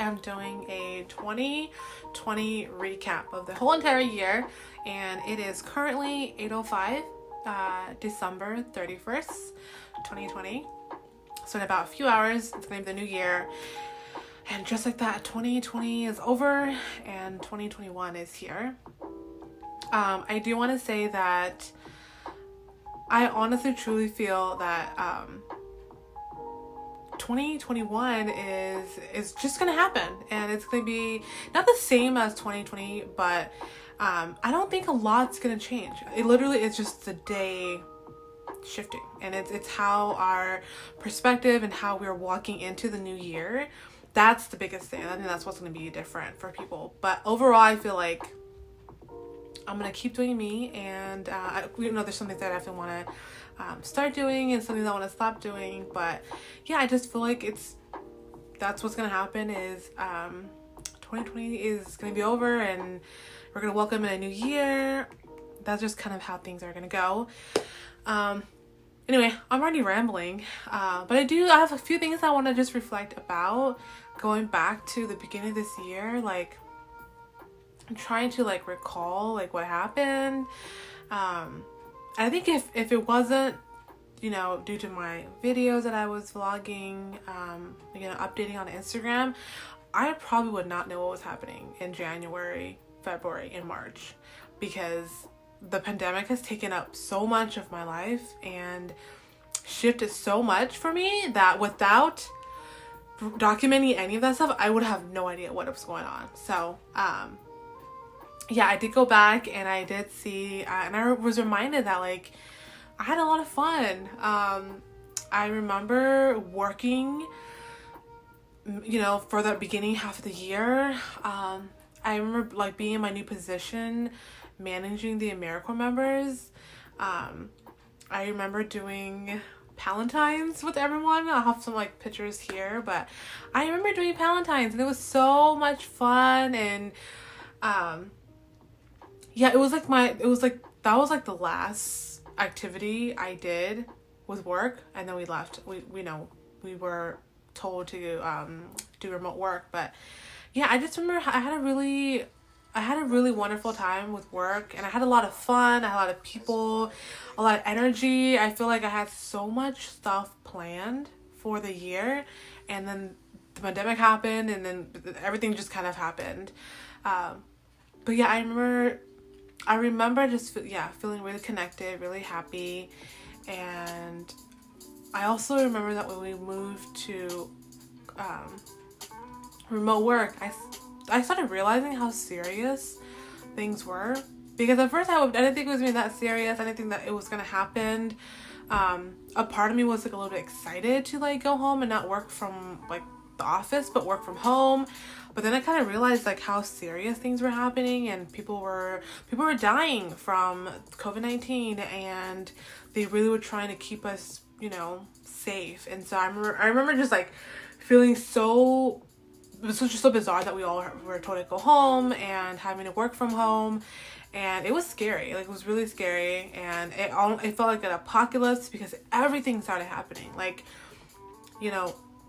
I'm doing a 2020 recap of the whole entire year, and it is currently 8:05, December 31st, 2020. So in about a few hours, it's gonna be the new year. And just like that, 2020 is over and 2021 is here. I do want to say that I honestly truly feel that 2021 is just gonna happen, and it's gonna be not the same as 2020, but I don't think a lot's gonna change. It literally is just the day shifting, and it's how our perspective and how we're walking into the new year. That's the biggest thing. I think that's what's going to be different for people. But overall, I feel like I'm going to keep doing me, and there's something that I feel want to start doing and something that I want to stop doing. But yeah, I just feel like that's what's going to happen is 2020 is going to be over, and we're going to welcome in a new year. That's just kind of how things are going to go. Anyway, I'm already rambling, but I have a few things I want to just reflect about going back to the beginning of this year. Like, I'm trying to recall what happened. I think if it wasn't, due to my videos that I was vlogging, updating on Instagram, I probably would not know what was happening in January, February, and March, because the pandemic has taken up so much of my life and shifted so much for me that without documenting any of that stuff, I would have no idea what was going on. So, yeah, I did go back and I did see, and I was reminded that I had a lot of fun. I remember working, for the beginning half of the year. I remember being in my new position, managing the AmeriCorps members. I remember doing Palantines with everyone. I'll have some pictures here, but I remember doing Palantines, and it was so much fun. And yeah, that was the last activity I did with work, and then we left. We were told to do remote work, but yeah, I just remember I had a really wonderful time with work, and I had a lot of fun. I had a lot of people, a lot of energy. I feel like I had so much stuff planned for the year, and then the pandemic happened, and then everything just kind of happened. But yeah, I remember just feeling really connected, really happy. And I also remember that when we moved to remote work, I started realizing how serious things were, because at first I didn't think it was going to be that serious. I didn't think that it was going to happen. A part of me was a little bit excited to go home and not work from the office, but work from home. But then I kind of realized how serious things were happening, and people were dying from COVID-19, and they really were trying to keep us safe. And so I remember just feeling so. It was just so bizarre that we all were told to go home and having to work from home, and it was scary. It was really scary, and it felt like an apocalypse because everything started happening.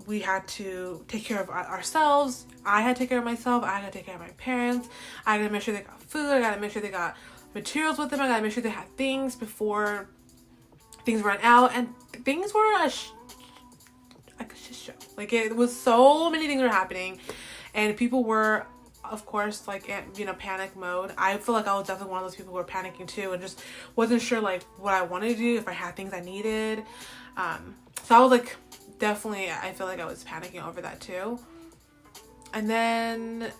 We had to take care of ourselves. I had to take care of myself. I had to take care of my parents. I had to make sure they got food. I got to make sure they got materials with them. I got to make sure they had things before things ran out, and things were a shit show. It was so many things were happening, and people were, of course, panic mode. I feel like I was definitely one of those people who were panicking too, and just wasn't sure what I wanted to do, if I had things I needed. So I was definitely, I feel like I was panicking over that too. And then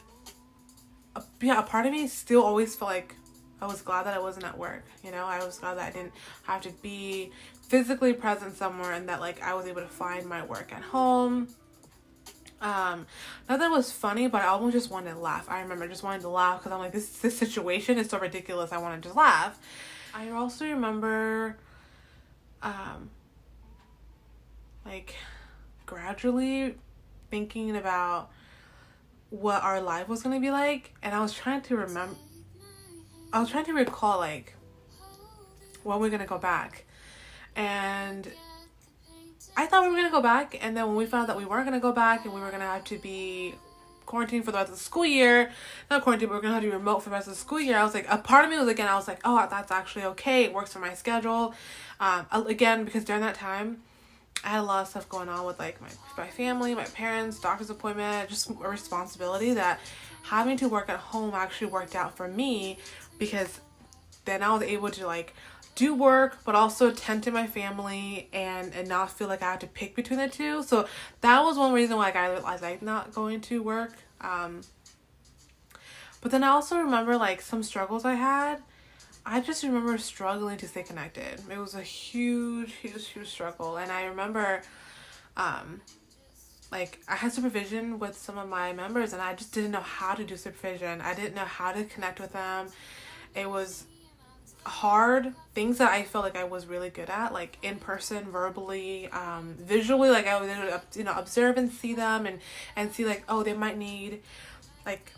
a part of me still always felt like I was glad that I wasn't at work. I was glad that I didn't have to be physically present somewhere, and that I was able to find my work at home. Not that it was funny, but I almost just wanted to laugh. I remember just wanting to laugh because I'm like, this situation is so ridiculous. I want to just laugh. I also remember gradually thinking about what our life was going to be like, and I was trying to recall when we're going to go back. And I thought we were going to go back, and then when we found out that we weren't going to go back and we were going to have to be quarantine for the rest of the school year. Not quarantine, but we're going to have to be remote for the rest of the school year. I was like, a part of me was, again, I was like, oh, that's actually okay. It works for my schedule. Again, because during that time, I had a lot of stuff going on with like my family, my parents, doctor's appointment, just a responsibility that having to work at home actually worked out for me, because then I was able to like do work but also tend to my family and not feel like I had to pick between the two. So that was one reason why I realized I'm not going to work. But then I also remember like some struggles I had. I just remember struggling to stay connected. It was a huge struggle. And I remember, like, I had supervision with some of my members, and I just didn't know how to do supervision. I didn't know how to connect with them. It was hard. Things that I felt like I was really good at, like in person, verbally, visually, like I was able to, observe and see them and see like, oh, they might need, like,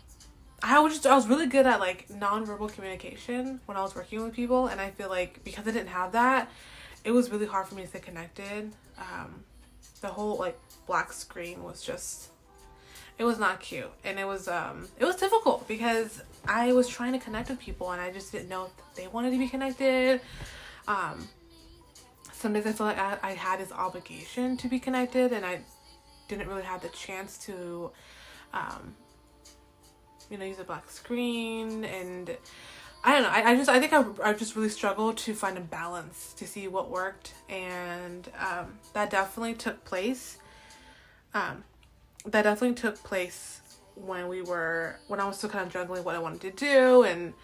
I was really good at like nonverbal communication when I was working with people, and I feel like because I didn't have that, it was really hard for me to stay connected. The whole like black screen was just, it was not cute, and it was difficult because I was trying to connect with people and I just didn't know if they wanted to be connected. Some days I feel like I had this obligation to be connected, and I didn't really have the chance to use a black screen. And I don't know, I think I just really struggled to find a balance to see what worked, and that definitely took place. When I was still kind of juggling what I wanted to do and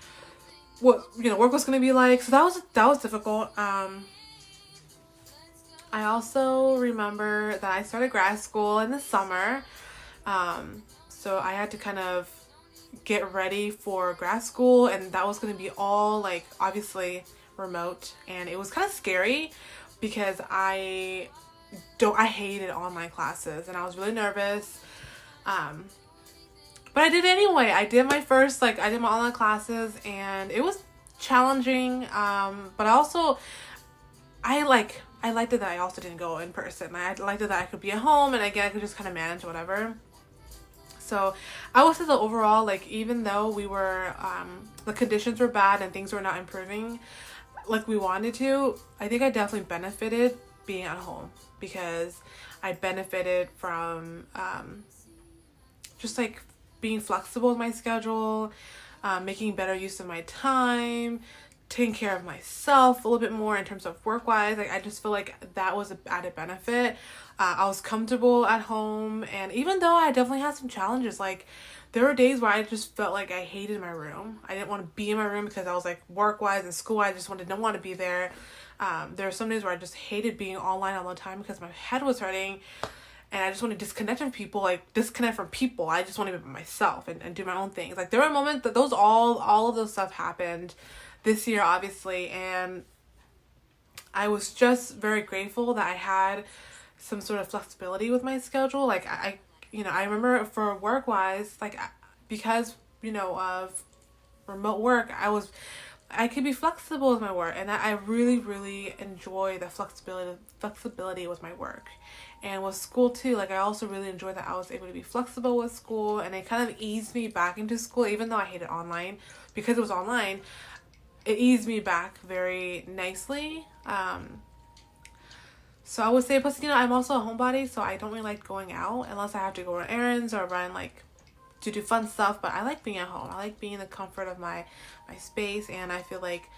what work was going to be like. So that was difficult. I also remember that I started grad school in the summer, so I had to kind of get ready for grad school, and that was going to be all like obviously remote, and it was kind of scary because I hated online classes and I was really nervous, but I did it anyway. I did my online classes, and it was challenging, but I liked it that I also didn't go in person. I liked it that I could be at home, and again I could just kind of manage whatever. So I would say that overall, like, even though we were, the conditions were bad and things were not improving like we wanted to, I think I definitely benefited being at home, because I benefited from just like being flexible with my schedule, making better use of my time, taking care of myself a little bit more in terms of work-wise. Like, I just feel like that was an added benefit. I was comfortable at home, and even though I definitely had some challenges, like there were days where I just felt like I hated my room. I didn't want to be in my room because I was like work-wise and school-wise, I just didn't want to be there. There were some days where I just hated being online all the time because my head was hurting, and I just want to disconnect from people. I just want to be by myself and do my own things. Like, there were moments that all of those stuff happened this year, obviously, and I was just very grateful that I had some sort of flexibility with my schedule. Like, I remember for work-wise, like, because, of remote work, I could be flexible with my work, and I really, really enjoy the flexibility with my work. And with school too, like, I also really enjoyed that I was able to be flexible with school, and it kind of eased me back into school, even though I hated online. Because it was online, it eased me back very nicely. So I would say, plus, I'm also a homebody, so I don't really like going out unless I have to go on errands or run, like, to do fun stuff. But I like being at home. I like being in the comfort of my space, and I feel like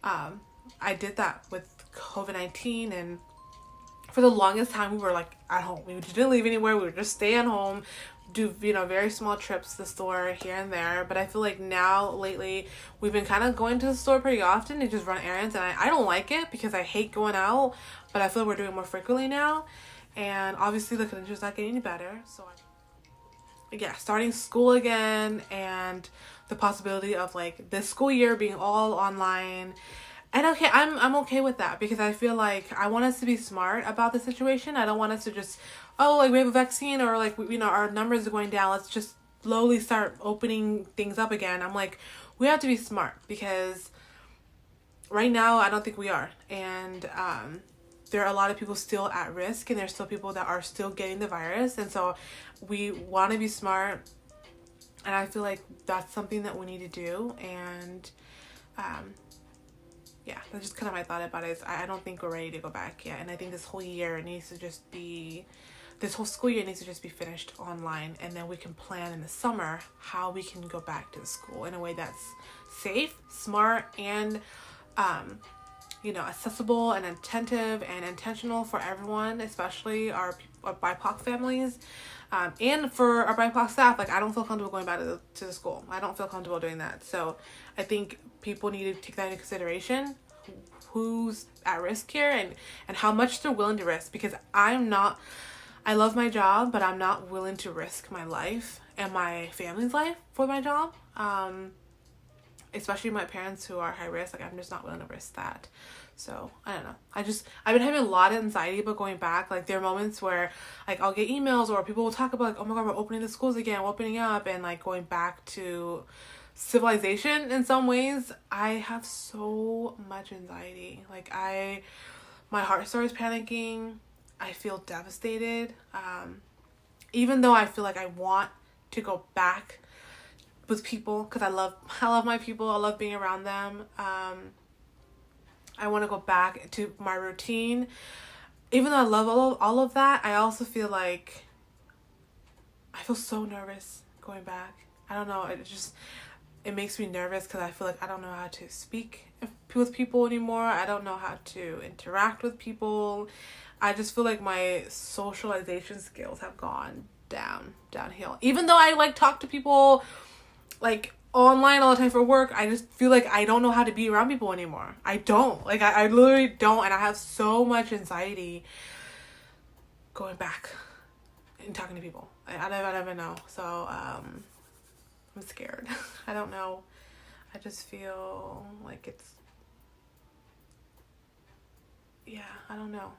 I did that with COVID-19, and for the longest time we were like at home. We didn't leave anywhere. We would just stay at home, do very small trips to the store here and there. But I feel like now lately we've been kind of going to the store pretty often to just run errands, and I don't like it because I hate going out, but I feel like we're doing more frequently now, and obviously the conditions not getting any better. So starting school again, and the possibility of like this school year being all online. And okay, I'm okay with that, because I feel like I want us to be smart about the situation. I don't want us to just, we have a vaccine, or like, our numbers are going down, let's just slowly start opening things up again. I'm like, we have to be smart, because right now I don't think we are. And there are a lot of people still at risk, and there's still people that are still getting the virus. And so we want to be smart. And I feel like that's something that we need to do. And yeah, that's just kind of my thought about it. Is I don't think we're ready to go back yet. And I think this whole year needs to just be, this whole school year needs to just be finished online. And then we can plan in the summer how we can go back to the school in a way that's safe, smart, and accessible and attentive and intentional for everyone, especially our BIPOC families, and for our BIPOC staff. Like, I don't feel comfortable going back to the school. I don't feel comfortable doing that. So I think people need to take that into consideration, who's at risk here and how much they're willing to risk, because I love my job, but I'm not willing to risk my life and my family's life for my job. Especially my parents who are high risk. Like, I'm just not willing to risk that. So I don't know. I've been having a lot of anxiety about going back. Like, there are moments where, like, I'll get emails or people will talk about, like, oh my God, we're opening the schools again, we're opening up, and like going back to civilization in some ways. I have so much anxiety. Like, my heart starts panicking. I feel devastated. Even though I feel like I want to go back with people, because I love my people. I love being around them. I want to go back to my routine. Even though I love all of that, I also feel like I feel so nervous going back. I don't know. It makes me nervous because I feel like I don't know how to speak with people anymore. I don't know how to interact with people. I just feel like my socialization skills have gone downhill. Even though I like talk to people like online all the time for work, I just feel like I don't know how to be around people anymore. I don't. Like, I literally don't. And I have so much anxiety going back and talking to people. I don't even know. So, I'm scared. I don't know. I just feel like I don't know.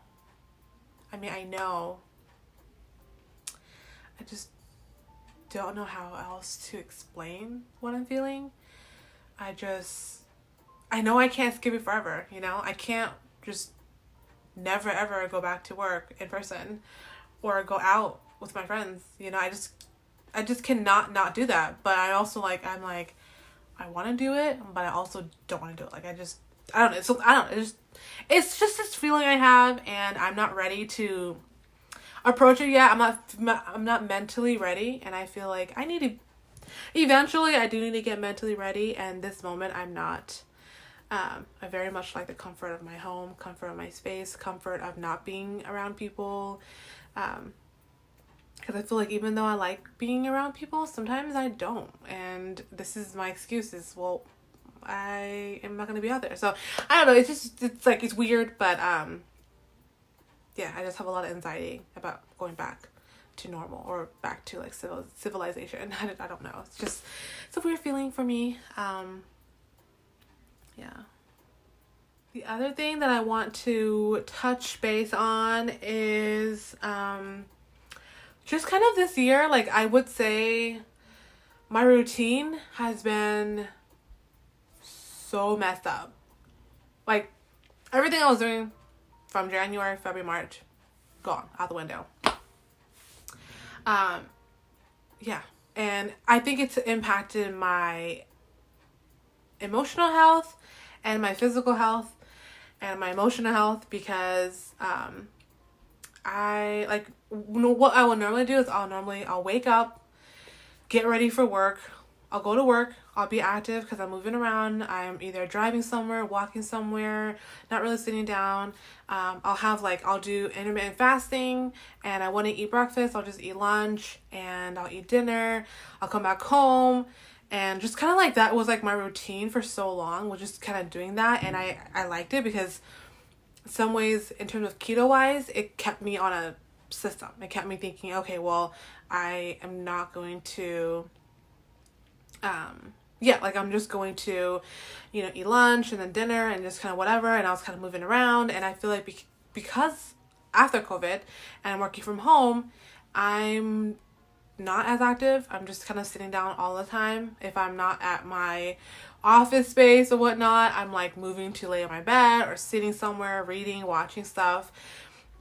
I mean, I know. I just don't know how else to explain what I'm feeling. I know I can't skip it forever, I can't just never ever go back to work in person or go out with my friends. I just cannot not do that. But I also I want to do it, but I also don't want to do it. Like, I don't know. So I don't know. It's just this feeling I have, and I'm not ready to approach it yet. I'm not mentally ready, and I feel like I need to eventually. I do need to get mentally ready, and this moment I'm not. I very much like the comfort of my home, comfort of my space, comfort of not being around people, because I feel like even though I like being around people, sometimes I don't, and this is my excuse is, well, I am not going to be out there. So I don't know, it's weird, but yeah, I just have a lot of anxiety about going back to normal or back to like civilization. I don't know. It's a weird feeling for me. Yeah. The other thing that I want to touch base on is just kind of this year, like, I would say my routine has been so messed up. Like, everything I was doing from January, February, March, gone out the window. Yeah. And I think it's impacted my emotional health and my physical health and my emotional health, because what I will normally do is I'll wake up, get ready for work, I'll go to work, I'll be active because I'm moving around. I'm either driving somewhere, walking somewhere, not really sitting down. I'll do intermittent fasting, and I want to eat breakfast, I'll just eat lunch, and I'll eat dinner. I'll come back home, and just kind of like that was like my routine for so long, was just kind of doing that. And I liked it because in some ways, in terms of keto wise, it kept me on a system. It kept me thinking, okay, well, I am not going to I'm just going to, eat lunch and then dinner and just kind of whatever. And I was kind of moving around. And I feel like because after COVID and I'm working from home, I'm not as active. I'm just kind of sitting down all the time. If I'm not at my office space or whatnot, I'm like moving to lay on my bed or sitting somewhere, reading, watching stuff.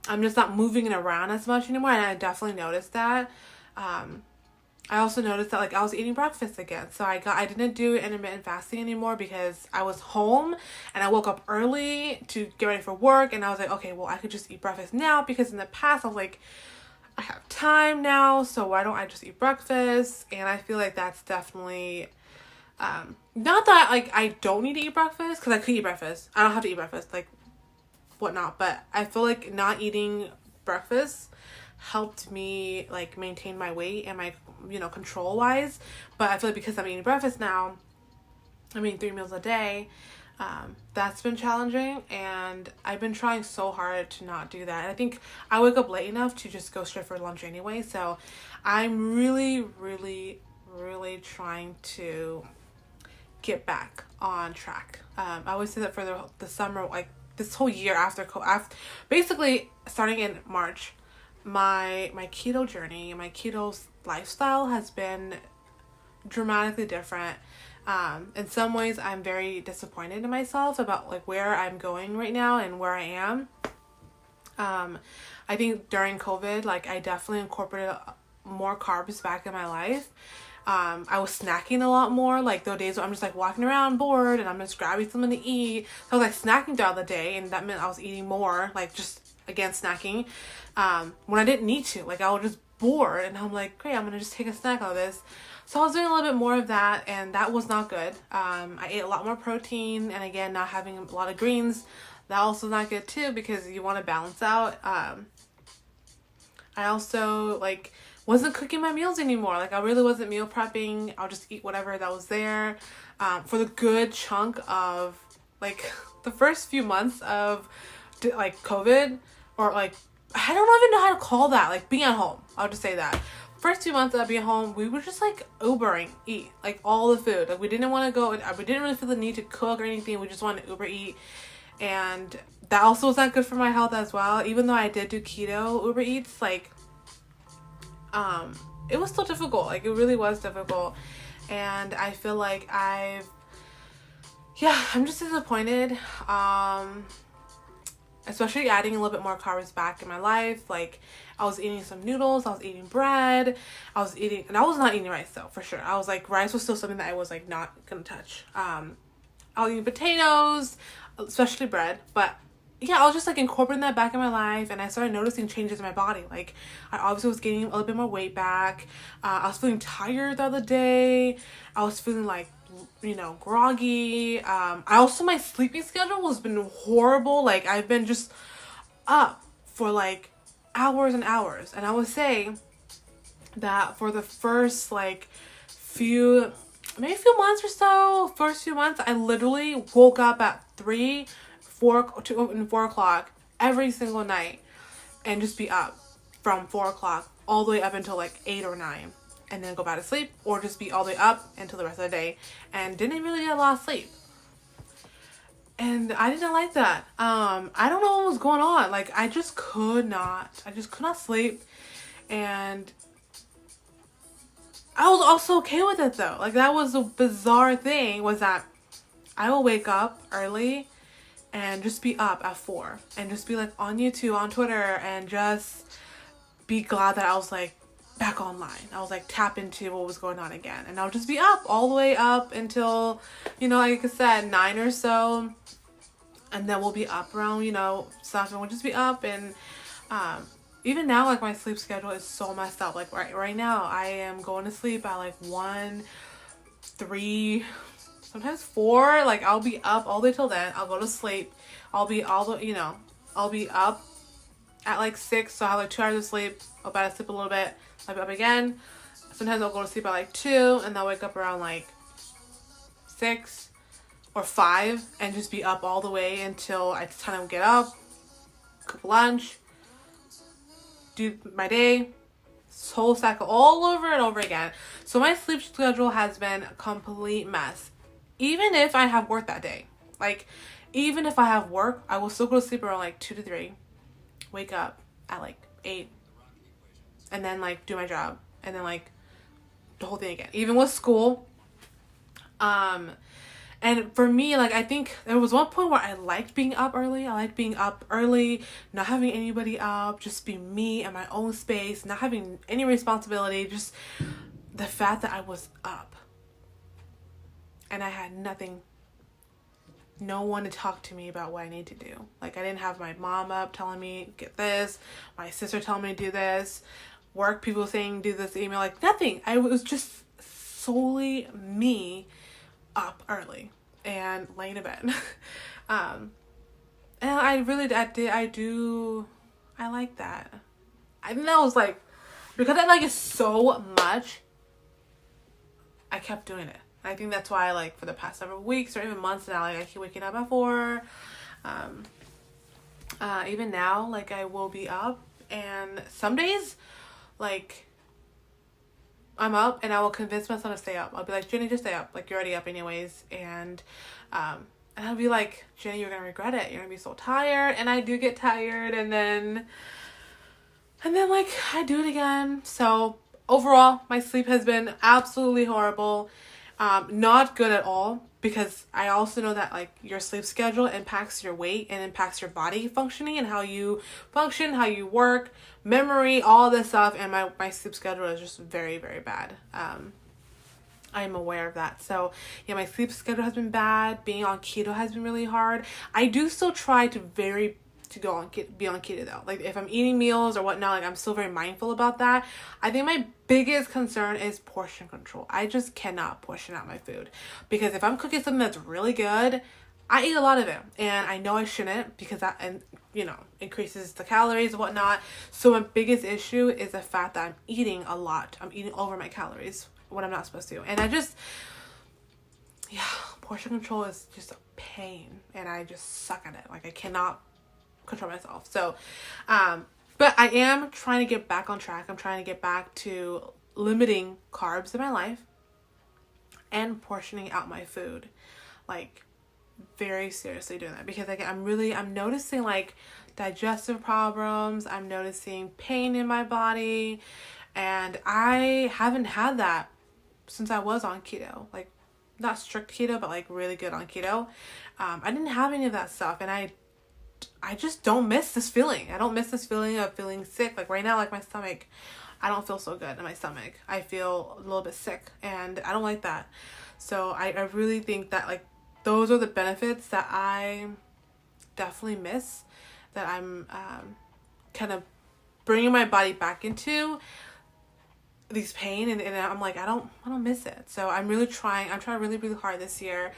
I'm just not moving it around as much anymore. And I definitely noticed that. I also noticed that like I was eating breakfast again. So I didn't do intermittent fasting anymore because I was home and I woke up early to get ready for work, and I was like, okay, well, I could just eat breakfast now, because in the past I was like, I have time now, so why don't I just eat breakfast? And I feel like that's definitely not that like I don't need to eat breakfast, because I could eat breakfast. I don't have to eat breakfast, like whatnot, but I feel like not eating breakfast helped me like maintain my weight and my, you know, control wise. But I feel like because I'm eating breakfast now, I'm eating 3 meals a day, that's been challenging, and I've been trying so hard to not do that. And I think I wake up late enough to just go straight for lunch anyway, so I'm really trying to get back on track. I always say that for the summer, like this whole year after basically starting in March, my keto journey, my keto lifestyle has been dramatically different. In some ways I'm very disappointed in myself about like where I'm going right now and where I am. I think during COVID, like I definitely incorporated more carbs back in my life. I was snacking a lot more, like those days where I'm just like walking around bored and I'm just grabbing something to eat. So I was like snacking throughout the day, and that meant I was eating more, like just again snacking when I didn't need to. Like I was just bored and I'm like, great, I'm gonna just take a snack out of this. So I was doing a little bit more of that, and that was not good. I ate a lot more protein, and again, not having a lot of greens, that also not good too, because you want to balance out. I also like wasn't cooking my meals anymore. Like I really wasn't meal prepping. I'll just eat whatever that was there. For the good chunk of like the first few months of like COVID, or like I don't even know how to call that, like being at home. I'll just say that. First 2 months of being home, we were just like Ubering eat like all the food. Like we didn't want to go, we didn't really feel the need to cook or anything. We just wanted to Uber eat, and that also was not good for my health as well. Even though I did do keto Uber Eats, like it was still difficult. Like it really was difficult, and I feel like I'm just disappointed. Especially adding a little bit more carbs back in my life. Like I was eating some noodles, I was eating bread, and I was not eating rice though, for sure. I was like, rice was still something that I was like not gonna touch. I was eating potatoes, especially bread, but yeah, I was just like incorporating that back in my life, and I started noticing changes in my body. Like I obviously was gaining a little bit more weight back. I was feeling tired the other day. I was feeling like, you know, groggy. My sleeping schedule has been horrible. Like I've been just up for like hours and hours, and I would say that for the first like few months or so, first few months, I literally woke up at 3, 4 and 4 o'clock every single night, and just be up from 4 o'clock all the way up until like 8 or 9, and then go back to sleep, or just be all the way up until the rest of the day, and didn't really get a lot of sleep. And I didn't like that. I don't know what was going on. Like I just could not sleep, and I was also okay with it though. Like that was a bizarre thing, was that I will wake up early and just be up at 4 and just be like on YouTube, on Twitter, and just be glad that I was like back online. I was like tap into what was going on again, and I'll just be up all the way up until, you know, like I said, 9 or so, and then we'll be up around, you know, stuff, and we'll just be up. And even now, like my sleep schedule is so messed up. Like right now I am going to sleep at like 1, 3, sometimes 4. Like I'll be up all the way till then. I'll go to sleep. I'll be up at like 6, so I have like 2 hours of sleep. I'll better sleep a little bit. I'll be up again. Sometimes I'll go to sleep at like 2, and I'll wake up around like 6 or 5, and just be up all the way until it's time to get up, cook lunch, do my day. This whole cycle all over and over again. So my sleep schedule has been a complete mess. Even if I have work that day, like even if I have work, I will still go to sleep around like 2 to 3, wake up at like 8, and then like do my job, and then like the whole thing again. Even with school. And for me, like I think there was one point where I liked being up early. I liked being up early, not having anybody up, just being me in my own space, not having any responsibility, just the fact that I was up and I had no one to talk to me about what I need to do. Like, I didn't have my mom up telling me, get this, my sister telling me to do this, work people saying, do this email, like nothing. It was just solely me up early and laying in bed. And I like that. I think that was like, because I like it so much, I kept doing it. I think that's why, like, for the past several weeks or even months now, like, I keep waking up at 4. Even now, like, I will be up, and some days, like, I'm up and I will convince myself to stay up. I'll be like, Jennie, just stay up. Like, you're already up anyways. And I'll be like, Jennie, you're going to regret it. You're going to be so tired. And I do get tired. And then like, I do it again. So overall, my sleep has been absolutely horrible. Not good at all, because I also know that, like, your sleep schedule impacts your weight and impacts your body functioning and how you function, how you work, memory, all this stuff. And my sleep schedule is just very, very bad. I am aware of that. So yeah, my sleep schedule has been bad. Being on keto has been really hard. I do still try to be on keto though. Like, if I'm eating meals or whatnot, like, I'm still very mindful about that. I think my biggest concern is portion control. I just cannot portion out my food, because if I'm cooking something that's really good, I eat a lot of it, and I know I shouldn't, because that, and increases the calories and whatnot. So my biggest issue is the fact that I'm eating a lot. I'm eating over my calories when I'm not supposed to, and portion control is just a pain, and I just suck at it. Like, I cannot control myself. So but I am trying to get back on track. I'm trying to get back to limiting carbs in my life and portioning out my food, like, very seriously doing that, because I'm noticing, like, digestive problems. I'm noticing pain in my body, and I haven't had that since I was on keto. Like, not strict keto, but, like, really good on keto. I didn't have any of that stuff, and I just don't miss this feeling. I don't miss this feeling of feeling sick. Like, right now, like, my stomach, I don't feel so good in my stomach. I feel a little bit sick, and I don't like that. So I really think that, like, those are the benefits that I definitely miss, that I'm kind of bringing my body back into these pain, and I'm like, I don't miss it. So I'm trying really, really hard this year,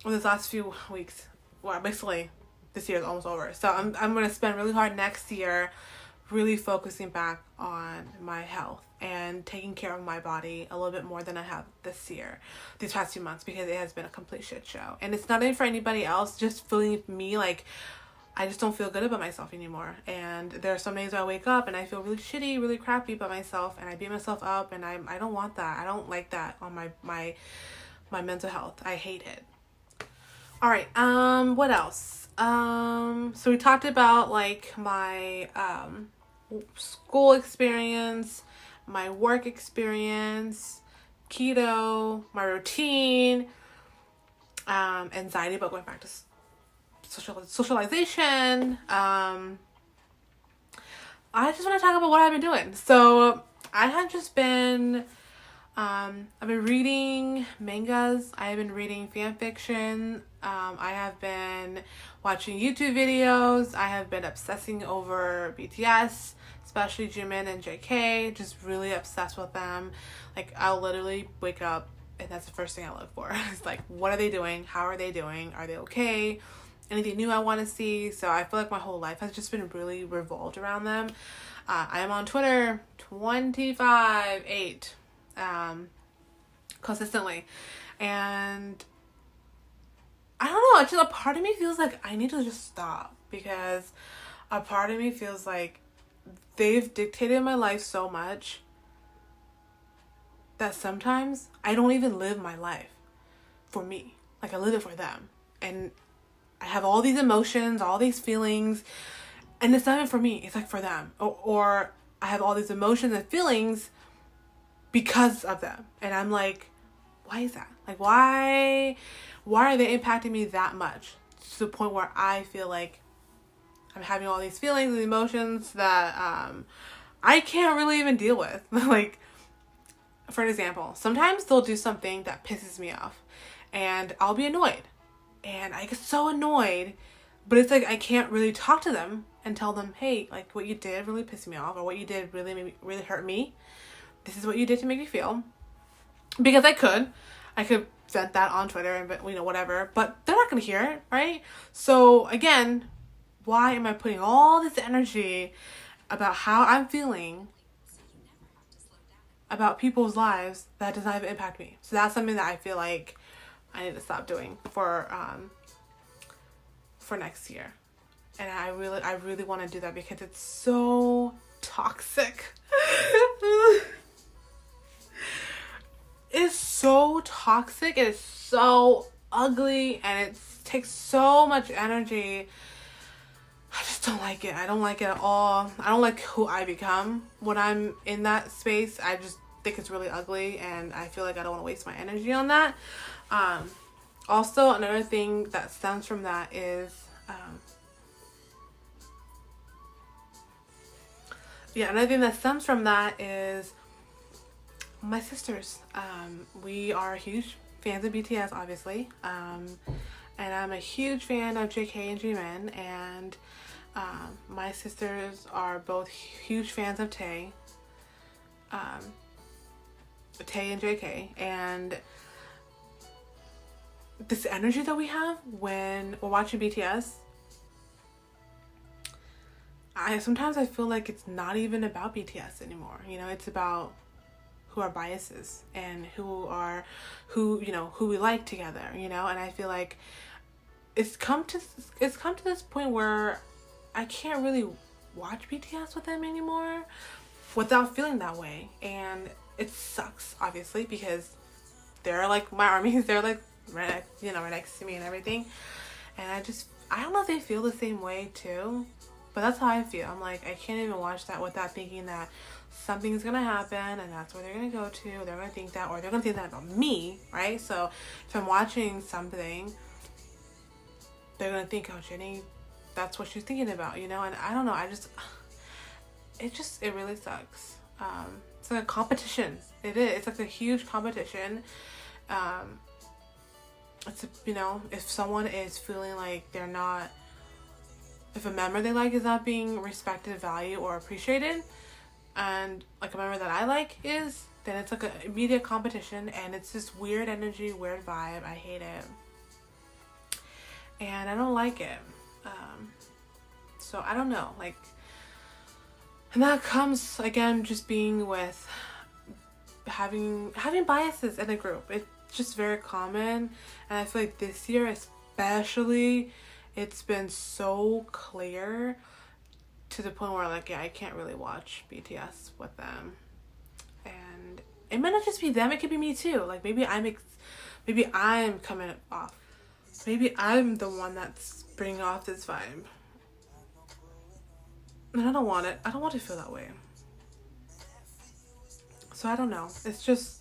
or this last few weeks. Well, basically this year is almost over. So I'm going to spend really hard next year really focusing back on my health and taking care of my body a little bit more than I have these past 2 months, because it has been a complete shit show. And it's not even for anybody else, just feeling me, like, I just don't feel good about myself anymore. And there are some days I wake up and I feel really shitty, really crappy about myself, and I beat myself up, and I don't want that. I don't like that on my mental health. I hate it. All right, what else? So we talked about, like, my school experience, my work experience, keto, my routine, anxiety about going back to socialization. I just want to talk about what I've been doing. So I have just been I've been reading mangas. I have been reading fan fiction. I have been watching YouTube videos. I have been obsessing over BTS, especially Jimin and JK. Just really obsessed with them. Like, I'll literally wake up and that's the first thing I look for. It's like, what are they doing? How are they doing? Are they okay? Anything new I want to see? So I feel like my whole life has just been really revolved around them. I am on Twitter 25/8 consistently, and I don't know, it's just a part of me feels like I need to just stop, because a part of me feels like they've dictated my life so much that sometimes I don't even live my life for me. Like, I live it for them, and I have all these emotions, all these feelings, and it's not even for me, it's like for them. Or I have all these emotions and feelings because of them, and I'm like, why is that? Like, why are they impacting me that much, to the point where I feel like I'm having all these feelings and emotions that I can't really even deal with. Like, for an example, sometimes they'll do something that pisses me off and I'll be annoyed. And I get so annoyed, but it's like I can't really talk to them and tell them, hey, like what you did really pissed me off, or what you did really hurt me. This is what you did to make me feel. Because I could vent that on Twitter and, whatever, but they're not going to hear it, right? So again, why am I putting all this energy about how I'm feeling about people's lives that does not even impact me? So that's something that I feel like I need to stop doing for next year. And I really want to do that because it's so toxic. It's so toxic. It is so ugly, and it takes so much energy. I just don't like it. I don't like it at all. I don't like who I become when I'm in that space. I just think it's really ugly, and I feel like I don't want to waste my energy on that. Also, another thing that stems from that is my sisters. We are huge fans of BTS, obviously. And I'm a huge fan of JK and Jimin. And my sisters are both huge fans of Tae and JK. And this energy that we have when we're watching BTS, sometimes I feel like it's not even about BTS anymore. It's about who our biases and who we like together, and I feel like it's come to this point where I can't really watch BTS with them anymore without feeling that way. And it sucks, obviously, because they're like my armies. They're like right next to me and everything. And I don't know if they feel the same way too, but that's how I feel. I'm like, I can't even watch that without thinking that something's gonna happen and that's where they're gonna go to. They're gonna think that, or they're gonna think that about me, right? So if I'm watching something, they're gonna think, oh, Jennie, that's what she's thinking about, and I don't know. It really sucks. It's like a competition. It is. It's like a huge competition. If someone is feeling like if a member they like is not being respected, valued, or appreciated, and like a member that I like is, then it's like an immediate competition, and it's this weird energy, weird vibe. I hate it. And I don't like it. So I don't know, and that comes again just being with having biases in a group. It's just very common, and I feel like this year especially, it's been so clear to the point where I can't really watch BTS with them. And it might not just be them, it could be me too. Maybe I'm coming off. Maybe I'm the one that's bringing off this vibe. And I don't want it. I don't want to feel that way. So I don't know. It's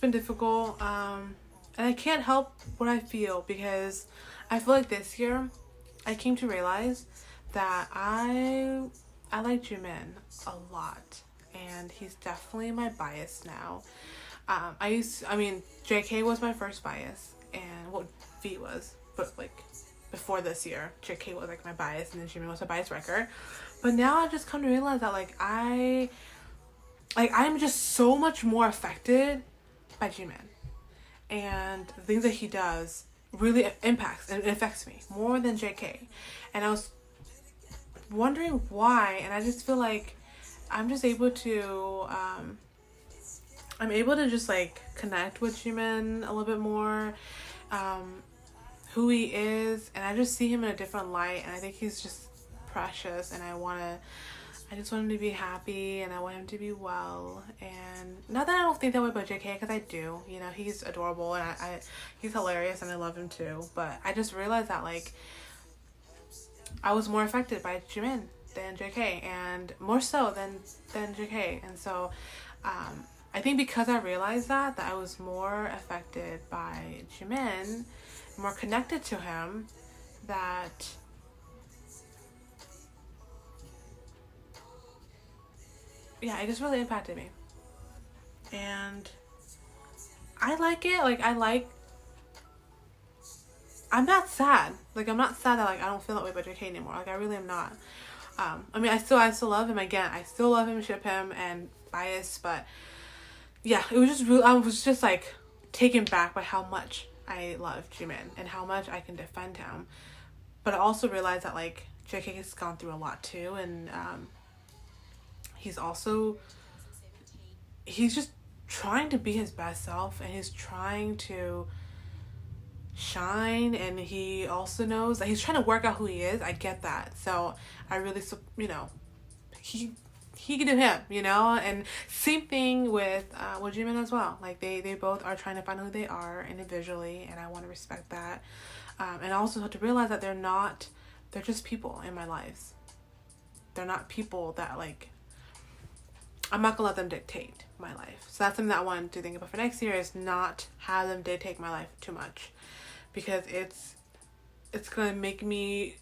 been difficult. And I can't help what I feel, because I feel like this year I came to realize that I like Jimin a lot, and he's definitely my bias now. JK was my first bias, and V was, but before this year, JK was my bias, and then Jimin was a bias wrecker. But now I've just come to realize that I'm just so much more affected by Jimin, and the things that he does really impacts and affects me more than JK. And I was wondering why, and I just feel like I'm just able to just connect with Jimin a little bit more, who he is, and I just see him in a different light, and I think he's just precious, and I just want him to be happy, and I want him to be well. And not that I don't think that way about JK, because I do, he's adorable, and he's hilarious, and I love him too. But I just realized that I was more affected by Jimin than JK, and more so than JK. And so I think because I realized that I was more affected by Jimin, more connected to him, that it just really impacted me. And I like it. Like, I'm not sad. Like, I'm not sad that, like, I don't feel that way about JK anymore. Like, I really am not. I mean, I still love him. Again, I still love him, ship him, and bias, but yeah, it was just really, I was just like taken back by how much I love Jimin and how much I can defend him. But I also realized that, like, JK has gone through a lot too, and he's just trying to be his best self, and he's trying to shine, and he also knows that he's trying to work out who he is. I get that. So I really, he can do him, and same thing with Jimin as well. Like, they both are trying to find who they are individually, and I want to respect that. And I also have to realize that they're just people in my lives. They're not people that, like, I'm not gonna let them dictate my life. So that's something that I want to think about for next year, is not have them dictate my life too much, because it's gonna make me,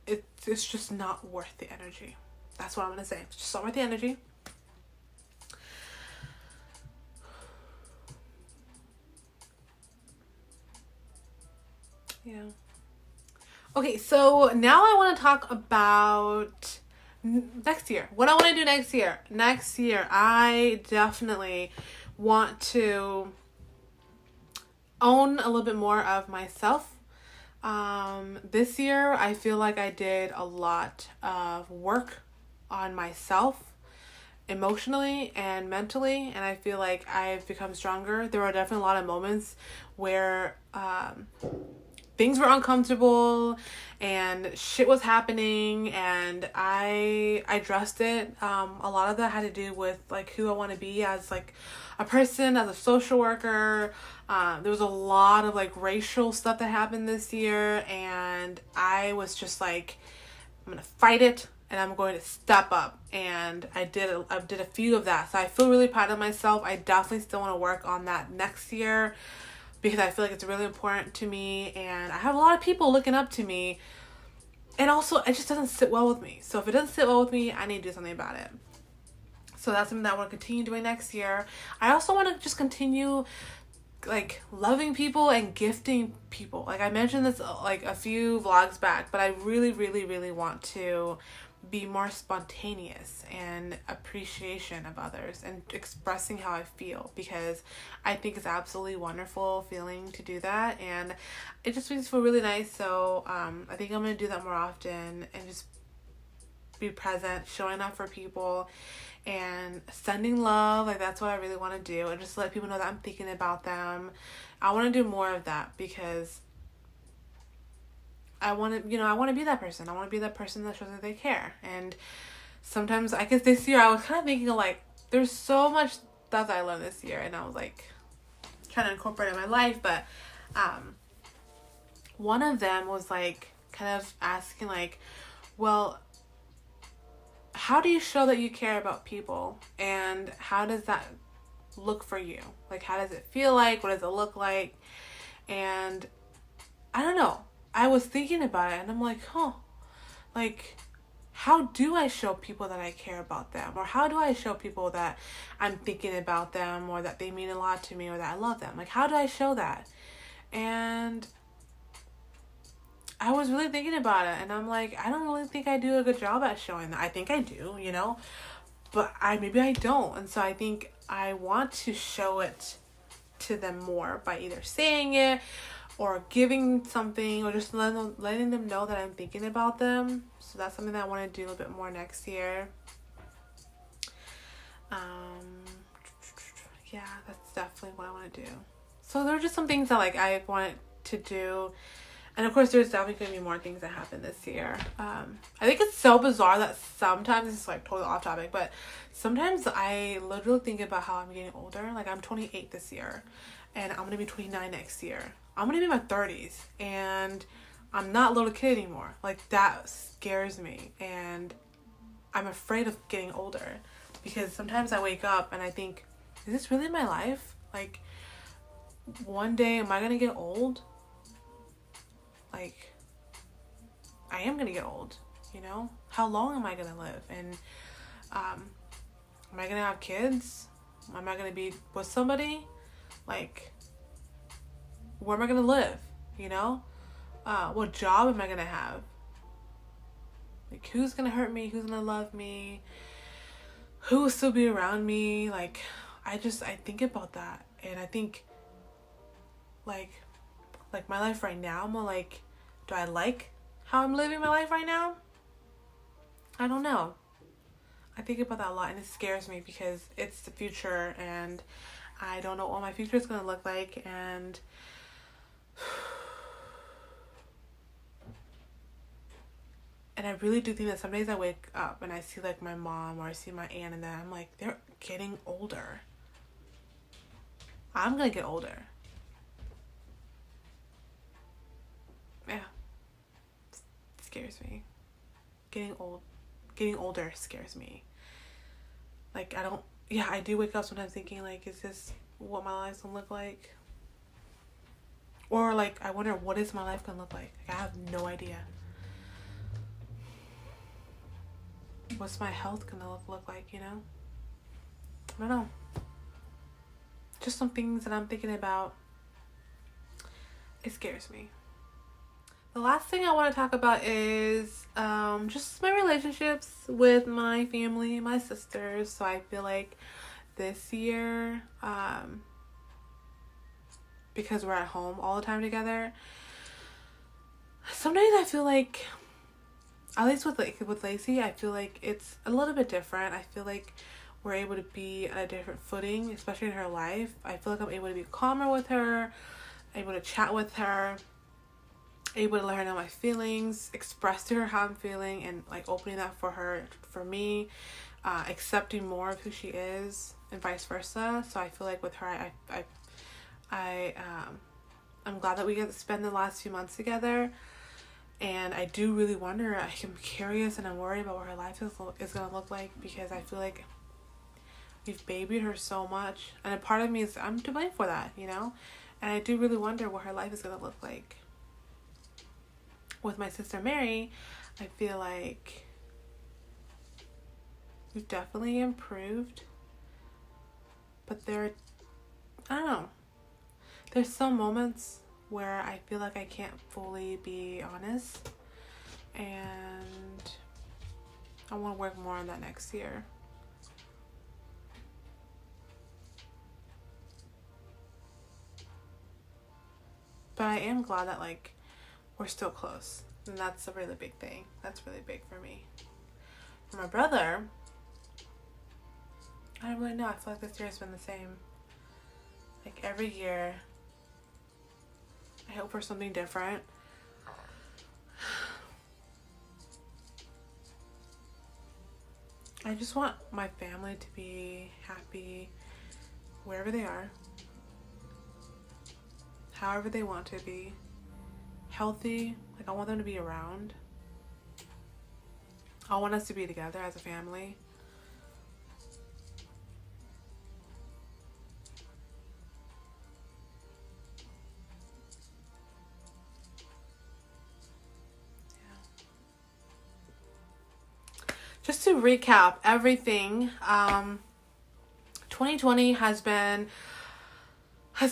it's just not worth the energy. That's what I'm gonna say. It's just not worth the energy. Yeah. Okay, so now I want to talk about next year. What I want to do next year. Next year, I definitely want to own a little bit more of myself. This year, I feel like I did a lot of work on myself emotionally and mentally, and I feel like I've become stronger. There were definitely a lot of moments where things were uncomfortable and shit was happening, and I addressed it. A lot of that had to do with, like, who I want to be as, like, a person, as a social worker. There was a lot of, like, racial stuff that happened this year, and I was just like, I'm gonna fight it, and I'm going to step up. And I did a few of that, so I feel really proud of myself. I definitely still want to work on that next year, because I feel like it's really important to me, and I have a lot of people looking up to me, and also it just doesn't sit well with me. So if it doesn't sit well with me, I need to do something about it. So that's something that I want to continue doing next year. I also want to just continue, like, loving people and gifting people. Like, I mentioned this like a few vlogs back, but I really, really, really want to be more spontaneous and appreciation of others and expressing how I feel, because I think it's absolutely wonderful feeling to do that, and it just makes me feel really nice. So I think I'm gonna do that more often, and just be present, showing up for people, and sending love. Like, that's what I really want to do, and just let people know that I'm thinking about them. I want to do more of that, because I want to, I want to be that person. I want to be that person that shows that they care. And sometimes, I guess this year I was kind of thinking of, like, there's so much stuff that I learned this year, and I was like trying to incorporate it in my life. But one of them was, like, kind of asking, like, well, how do you show that you care about people, and how does that look for you? Like, how does it feel like? What does it look like? And I don't know. I was thinking about it, and I'm like, like, how do I show people that I care about them? Or how do I show people that I'm thinking about them, or that they mean a lot to me, or that I love them? Like, how do I show that? And I was really thinking about it, and I'm like, I don't really think I do a good job at showing that. I think I do, but maybe I don't. And so I think I want to show it to them more by either saying it, or giving something, or just letting them know that I'm thinking about them. So that's something that I want to do a little bit more next year. Yeah, that's definitely what I want to do. So there are just some things that, like, I want to do. And of course, there's definitely going to be more things that happen this year. I think it's so bizarre that sometimes, it's like totally off topic, but sometimes I literally think about how I'm getting older. Like, I'm 28 this year, and I'm going to be 29 next year. I'm going to be in my 30s, and I'm not a little kid anymore. Like, that scares me, and I'm afraid of getting older, because sometimes I wake up and I think, is this really my life? Like, one day, am I going to get old? Like, I am going to get old, How long am I going to live? And am I going to have kids? Am I gonna be with somebody? Like, where am I gonna live? You know? What job am I gonna have? Like, who's gonna hurt me? Who's gonna love me? Who will still be around me? Like, I think about that, and I think, like my life right now, I'm like, do I like how I'm living my life right now? I don't know. I think about that a lot, and it scares me because it's the future, and I don't know what my future is going to look like, and I really do think that some days I wake up and I see like my mom or I see my aunt, and then I'm like, they're getting older. I'm going to get older. Yeah. It scares me. Getting older scares me. Like, I do wake up sometimes thinking, like, is this what my life's gonna look like? Or, like, I wonder, what is my life gonna look like? I have no idea. What's my health gonna look like, you know? I don't know. Just some things that I'm thinking about. It scares me. The last thing I want to talk about is just my relationships with my family, my sisters. So I feel like this year, because we're at home all the time together, sometimes I feel like, at least with Lacey, I feel like it's a little bit different. I feel like we're able to be at a different footing, especially in her life. I feel like I'm able to be calmer with her, able to chat with her, able to let her know my feelings, express to her how I'm feeling, and like opening that for me, accepting more of who she is, and vice versa. So I feel like with her, I'm glad that we get to spend the last few months together. And I do really wonder, I'm curious and I'm worried about what her life is going to look like, because I feel like we've babied her so much. And a part of me is, I'm to blame for that, you know? And I do really wonder what her life is going to look like. With my sister Mary, I feel like we've definitely improved. But I don't know. There's some moments where I feel like I can't fully be honest, and I want to work more on that next year. But I am glad that like we're still close, and that's a really big thing. That's really big for me. For my brother, I don't really know. I feel like this year has been the same. Like every year, I hope for something different. I just want my family to be happy wherever they are, however they want to be, healthy. Like, I want them to be around. I want us to be together as a family. Just to recap everything, 2020 has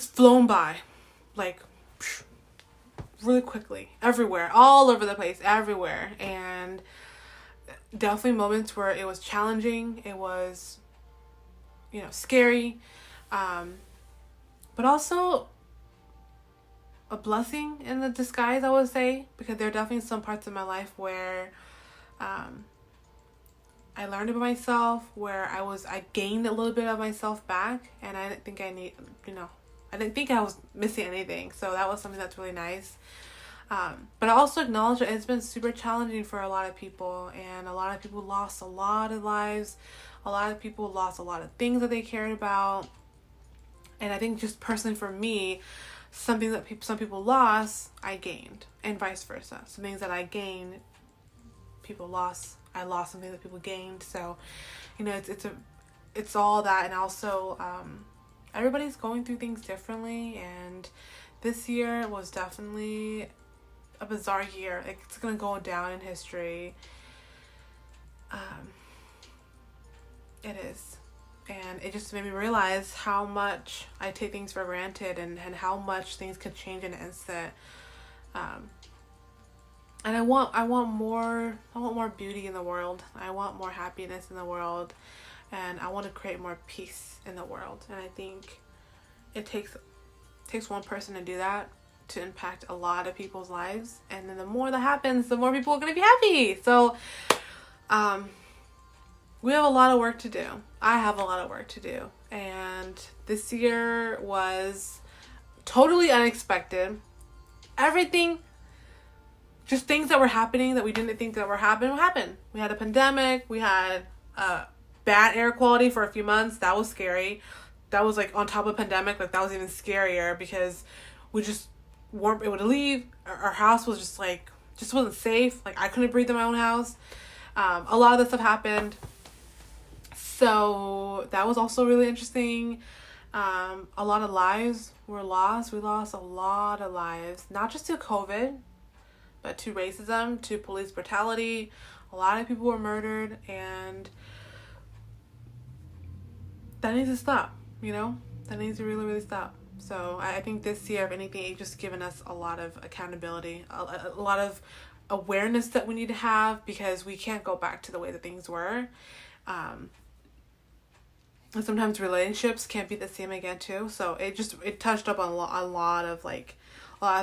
flown by, like, really quickly, everywhere, all over the place, everywhere. And definitely moments where it was challenging, it was, scary, but also a blessing in the disguise, I would say, because there are definitely some parts of my life where I learned about myself, where I gained a little bit of myself back, and I didn't think I didn't think I was missing anything. So that was something that's really nice. But I also acknowledge that it's been super challenging for a lot of people, and a lot of people lost a lot of lives. A lot of people lost a lot of things that they cared about. And I think just personally for me, something that some people lost, I gained, and vice versa. Some things that I gained, people lost. I lost something that people gained. So, it's all that. And also, everybody's going through things differently. And this year was definitely a bizarre year. Like, it's gonna go down in history. It is. And it just made me realize how much I take things for granted, and how much things could change in an instant. And I want more beauty in the world. I want more happiness in the world, and I want to create more peace in the world. And I think it takes one person to do that, to impact a lot of people's lives. And then the more that happens, the more people are going to be happy. So we have a lot of work to do. I have a lot of work to do. And this year was totally unexpected. Everything, just things that were happening that we didn't think that were happened. We had a pandemic. We had bad air quality for a few months. That was scary. That was like on top of pandemic. Like that was even scarier because we just weren't able to leave. Our house was just wasn't safe. Like I couldn't breathe in my own house. A lot of this stuff happened. So that was also really interesting. A lot of lives were lost. We lost a lot of lives, not just to COVID, but to racism, to police brutality. A lot of people were murdered, and that needs to stop, That needs to really, really stop. So I think this year, if anything, it's just given us a lot of accountability, a lot of awareness that we need to have, because we can't go back to the way that things were. And sometimes relationships can't be the same again too. So it touched up on a lot of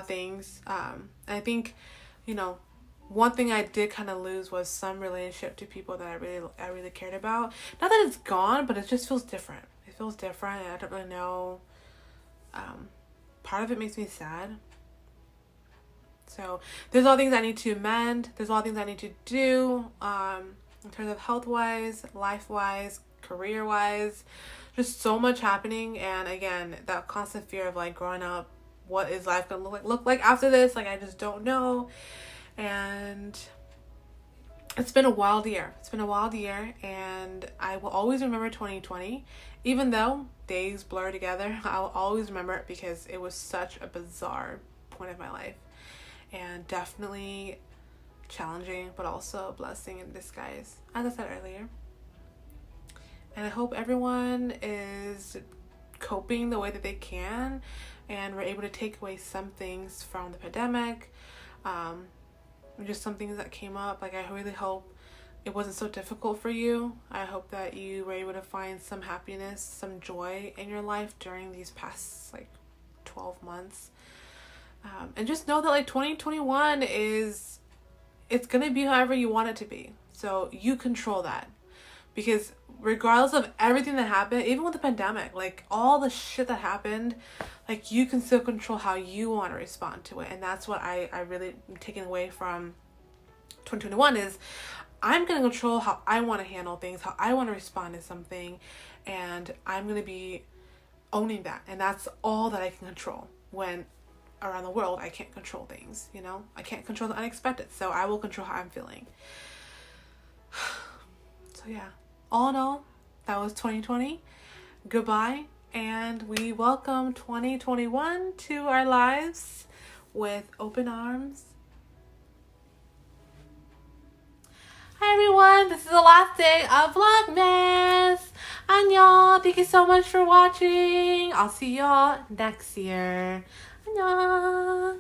things. And I think, one thing I did kind of lose was some relationship to people that I really cared about. Not that it's gone, but it just feels different. It feels different, and I don't really know. Part of it makes me sad. So there's a lot of things I need to amend. There's a lot of things I need to do in terms of health-wise, life-wise, career-wise. Just so much happening. And again, that constant fear of growing up. What is life going to look like after this? I just don't know. And it's been a wild year. And I will always remember 2020. Even though days blur together, I will always remember it because it was such a bizarre point of my life. And definitely challenging, but also a blessing in disguise, as I said earlier. And I hope everyone is coping the way that they can, and we're able to take away some things from the pandemic. Just some things that came up. I really hope it wasn't so difficult for you. I hope that you were able to find some happiness, some joy in your life during these past 12 months. And just know that 2021 it's going to be however you want it to be. So you control that. Because regardless of everything that happened, even with the pandemic, all the shit that happened, you can still control how you want to respond to it. And that's what I really am taking away from 2021 is I'm going to control how I want to handle things, how I want to respond to something. And I'm going to be owning that. And that's all that I can control. When around the world, I can't control things, I can't control the unexpected. So I will control how I'm feeling. So yeah, all in all, that was 2020. Goodbye. And we welcome 2021 to our lives with open arms. Hi everyone, this is the last day of Vlogmas. Annyeong, thank you so much for watching. I'll see y'all next year. Annyeong.